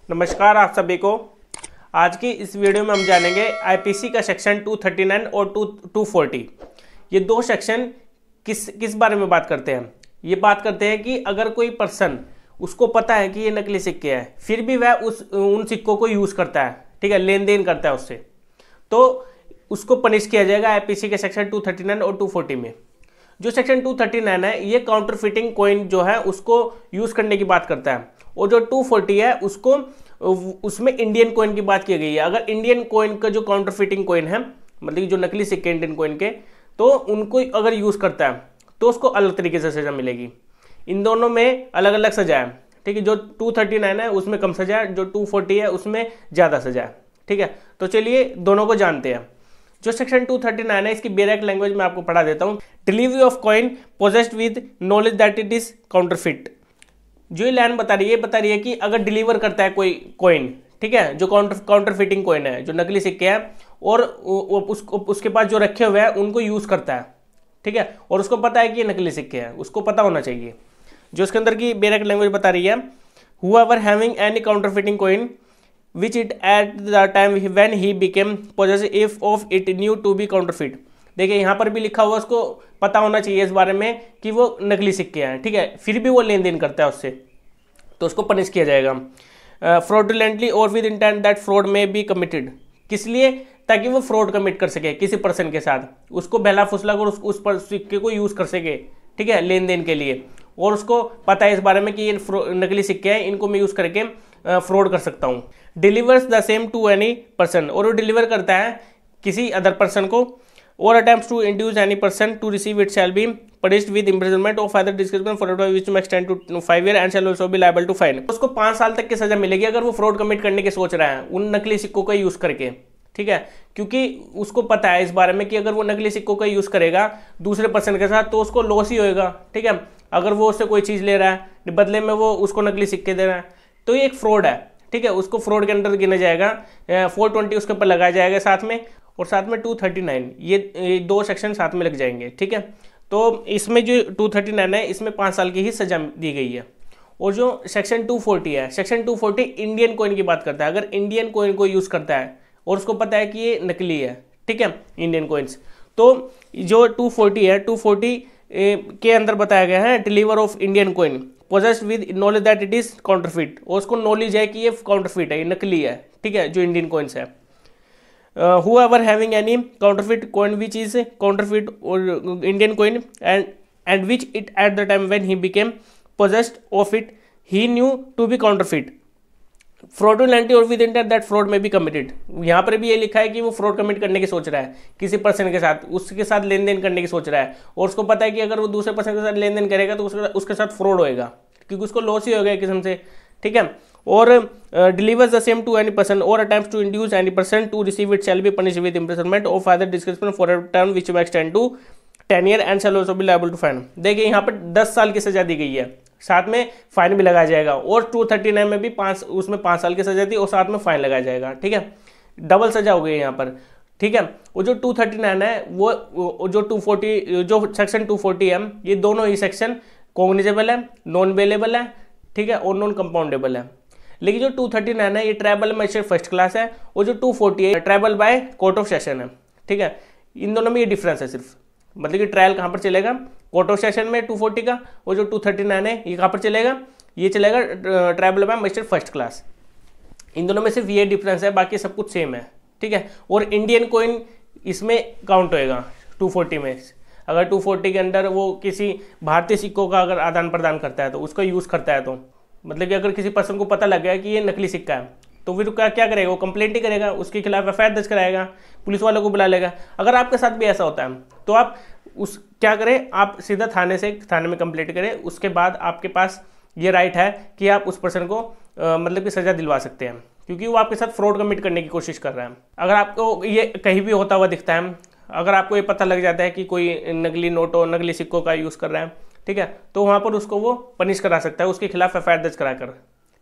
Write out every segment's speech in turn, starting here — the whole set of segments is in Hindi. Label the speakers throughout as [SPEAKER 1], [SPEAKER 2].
[SPEAKER 1] नमस्कार आप सभी को। आज की इस वीडियो में हम जानेंगे आईपीसी का सेक्शन 239 और 240। ये दो सेक्शन किस बारे में बात करते हैं। ये बात करते हैं कि अगर कोई पर्सन उसको पता है कि ये नकली सिक्के हैं, फिर भी वह उन सिक्कों को यूज़ करता है, ठीक है, लेन देन करता है उससे, तो उसको पनिश किया जाएगा आईपीसी के सेक्शन 239 और 240 में। जो सेक्शन 239 है ये काउंटरफिटिंग कॉइन जो है उसको यूज़ करने की बात करता है, और जो 240 है उसमें इंडियन कॉइन की बात की गई है। अगर इंडियन कॉइन का जो काउंटरफिटिंग कॉइन है, मतलब जो नकली सिक्के इंडियन कॉइन के, तो उनको अगर यूज़ करता है तो उसको अलग तरीके से सज़ा मिलेगी। इन दोनों में अलग अलग सज़ा है, ठीक है। जो 239 है उसमें कम सज़ा है, जो 240 है उसमें ज़्यादा सज़ा है, ठीक है। तो चलिए दोनों को जानते हैं। जो सेक्शन 239 है इसकी बेरेक लैंग्वेज में आपको पढ़ा देता हूँ। Delivery of coin possessed with knowledge that it is counterfeit. जो ये लाइन बता रही है कि अगर डिलीवर करता है कोई कॉइन, ठीक है, जो काउंटरफिटिंग कॉइन है, जो नकली सिक्के हैं, और उसके पास जो रखे हुए हैं उनको यूज़ करता है, ठीक है, और उसको पता है कि ये नकली सिक्के हैं, उसको पता होना चाहिए। जो इसके अंदर की बेरेक लैंग्वेज बता रही है, whoever having any counterfeiting coin which it at the time when he became possessive of it knew to be counterfeit। देखिए यहाँ पर भी लिखा हुआ, उसको पता होना चाहिए इस बारे में कि वो नकली सिक्के हैं, ठीक है, फिर भी वो लेन देन करता है उससे, तो उसको पनिश किया जाएगा। फ्रॉडुलेंटली और विद इंटेंट दैट फ्रॉड में बी कमिटेड। किस लिए? ताकि वो फ्रॉड कमिट कर सके किसी पर्सन के साथ, उसको बहला फुसला कर उस पर सिक्के को यूज़ कर सके, ठीक है, लेन देन के लिए, और उसको पता है इस बारे में कि ये नकली सिक्के हैं, इनको मैं यूज़ करके फ्रॉड कर सकता हूँ। Delivers the same to any person, और वो डिलीवर करता है किसी अदर पर्सन को, और attempts to induce any person to receive it shall be punished with imprisonment of other description for which may extend to 5 year and shall also be liable to fine. उसको 5 साल तक की सजा मिलेगी अगर वो फ्रॉड कमिट करने की सोच रहा है उन नकली सिक्कों का यूज़ करके, ठीक है, क्योंकि उसको पता है इस बारे में कि अगर वो नकली सिक्कों का यूज़ करेगा दूसरे पर्सन के साथ तो उसको लॉस ही होएगा, ठीक है। अगर वो उससे कोई चीज़ ले रहा है, बदले में वो उसको नकली सिक्के दे रहा है, तो ये एक फ्रॉड है, ठीक है, उसको फ्रॉड के अंदर गिना जाएगा। 420 उसके ऊपर लगाया जाएगा साथ में, और साथ में 239, ये दो सेक्शन साथ में लग जाएंगे, ठीक है। तो इसमें जो 239 है इसमें 5 साल की ही सजा दी गई है। और जो सेक्शन 240 है, सेक्शन 240 इंडियन कॉइन की बात करता है। अगर इंडियन कॉइन को यूज़ करता है और उसको पता है कि ये नकली है, ठीक है, इंडियन कॉइन्स, तो जो 240 है, 240 के अंदर बताया गया है deliver of Indian coin possessed with knowledge that it is counterfeit, और उसको नॉलेज है कि ये काउंटरफिट है, ये नकली है, ठीक है, जो इंडियन कॉइन्स है। whoever having any counterfeit coin which is counterfeit or Indian coin and which it at the time when he became possessed of it he knew to be counterfeit fraudulently or with intent that fraud may be committed। यहाँ पर भी ये लिखा है कि वो फ्रॉड कमिट करने की सोच रहा है किसी पर्सन के साथ, उसके साथ लेन देन करने की सोच रहा है, और उसको पता है कि अगर वो दूसरे पर्सन के साथ लेन देन करेगा तो उसके साथ फ्रॉड होएगा, क्योंकि उसको लॉस ही होगा एक किस्म से, ठीक है। और delivers the same to any person और attempts to induce any person to receive it shall be punished with imprisonment of other description for a term which may extend to 10 year and shall also be liable to fine. देखिए यहाँ पर 10 साल की सजा दी गई है, साथ में फाइन भी लगाया जाएगा, और 239 में भी उसमें 5 साल की सजा थी और साथ में फाइन लगाया जाएगा, ठीक है, डबल सजा हो गई है यहाँ पर, ठीक है। वो जो 239 है वो जो 240 जो सेक्शन 240 है, ये दोनों ही सेक्शन कॉग्निजेबल है, नॉन बेलेबल है, ठीक है, और नॉन कंपाउंडेबल है। लेकिन जो 239 है ये ट्राइबल मजिस्ट्रेट फर्स्ट क्लास है, और जो 240 है tribal by court of session है, ठीक है। इन दोनों में ये डिफरेंस है सिर्फ, मतलब कि ट्रायल कहाँ पर चलेगा, कोर्ट ऑफ सेशन में 240 का, और जो 239 है ये कहाँ पर चलेगा, ये चलेगा triable by magistrate first class. इन दोनों में सिर्फ ये डिफरेंस है, बाकी सब कुछ सेम है, ठीक है। और इंडियन कॉइन इसमें काउंट होएगा 240 में। अगर 240 के अंदर वो किसी भारतीय सिक्कों का अगर आदान प्रदान करता है तो उसका यूज़ करता है, तो मतलब कि अगर किसी पर्सन को पता लग गया कि ये नकली सिक्का है तो फिर क्या करेगा, वो कंप्लेंट ही करेगा, उसके खिलाफ एफआईआर दर्ज कराएगा, पुलिस वालों को बुला लेगा। अगर आपके साथ भी ऐसा होता है तो आप क्या करें, आप सीधा थाने में कंप्लेंट करें, उसके बाद आपके पास ये राइट है कि आप उस पर्सन को मतलब कि सज़ा दिलवा सकते हैं, क्योंकि वो आपके साथ फ्रॉड कमिट करने की कोशिश कर रहा है। अगर आपको ये कहीं भी होता हुआ दिखता है, अगर आपको ये पता लग जाता है कि कोई नकली नोटों नकली सिक्कों का यूज़ कर रहा है, ठीक है, तो वहाँ पर उसको वो पनिश करा सकता है, उसके खिलाफ एफआईआर दर्ज कराकर,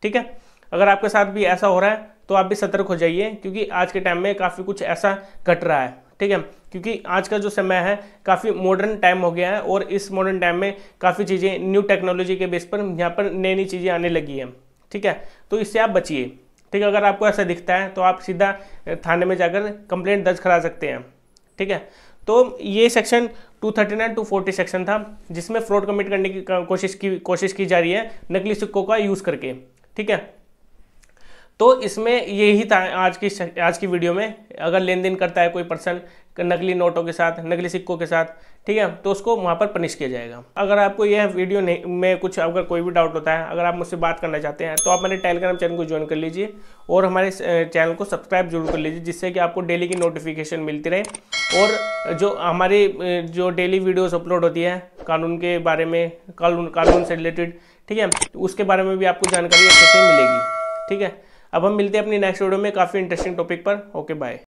[SPEAKER 1] ठीक है। अगर आपके साथ भी ऐसा हो रहा है तो आप भी सतर्क हो जाइए, क्योंकि आज के टाइम में काफ़ी कुछ ऐसा घट रहा है, ठीक है, क्योंकि आज का जो समय है काफ़ी मॉडर्न टाइम हो गया है, और इस मॉडर्न टाइम में काफ़ी चीज़ें न्यू टेक्नोलॉजी के बेस पर यहाँ पर नई नई चीज़ें आने लगी हैं, ठीक है। तो इससे आप बचिए, ठीक है, अगर आपको ऐसा दिखता है तो आप सीधा थाने में जाकर कंप्लेंट दर्ज करा सकते हैं। ठीक है, तो ये सेक्शन 239 240 सेक्शन था जिसमें फ्रॉड कमिट करने की कोशिश की जा रही है नकली सिक्कों का यूज़ करके। ठीक है, तो इसमें यही था आज की वीडियो में। अगर लेन देन करता है कोई पर्सन नकली नोटों के साथ, नकली सिक्कों के साथ, ठीक है, तो उसको वहाँ पर पनिश किया जाएगा। अगर आपको यह वीडियो में कुछ अगर कोई भी डाउट होता है, अगर आप मुझसे बात करना चाहते हैं तो आप मेरे टेलीग्राम चैनल को ज्वाइन कर लीजिए और हमारे चैनल को सब्सक्राइब जरूर कर लीजिए, जिससे कि आपको डेली की नोटिफिकेशन मिलती रहे। और जो हमारी जो डेली वीडियोस अपलोड होती है कानून के बारे में, कानून से रिलेटेड, ठीक है, उसके बारे में भी आपको जानकारी अच्छे से मिलेगी। ठीक है, अब हम मिलते हैं अपनी नेक्स्ट वीडियो में काफ़ी इंटरेस्टिंग टॉपिक पर। Okay, bye.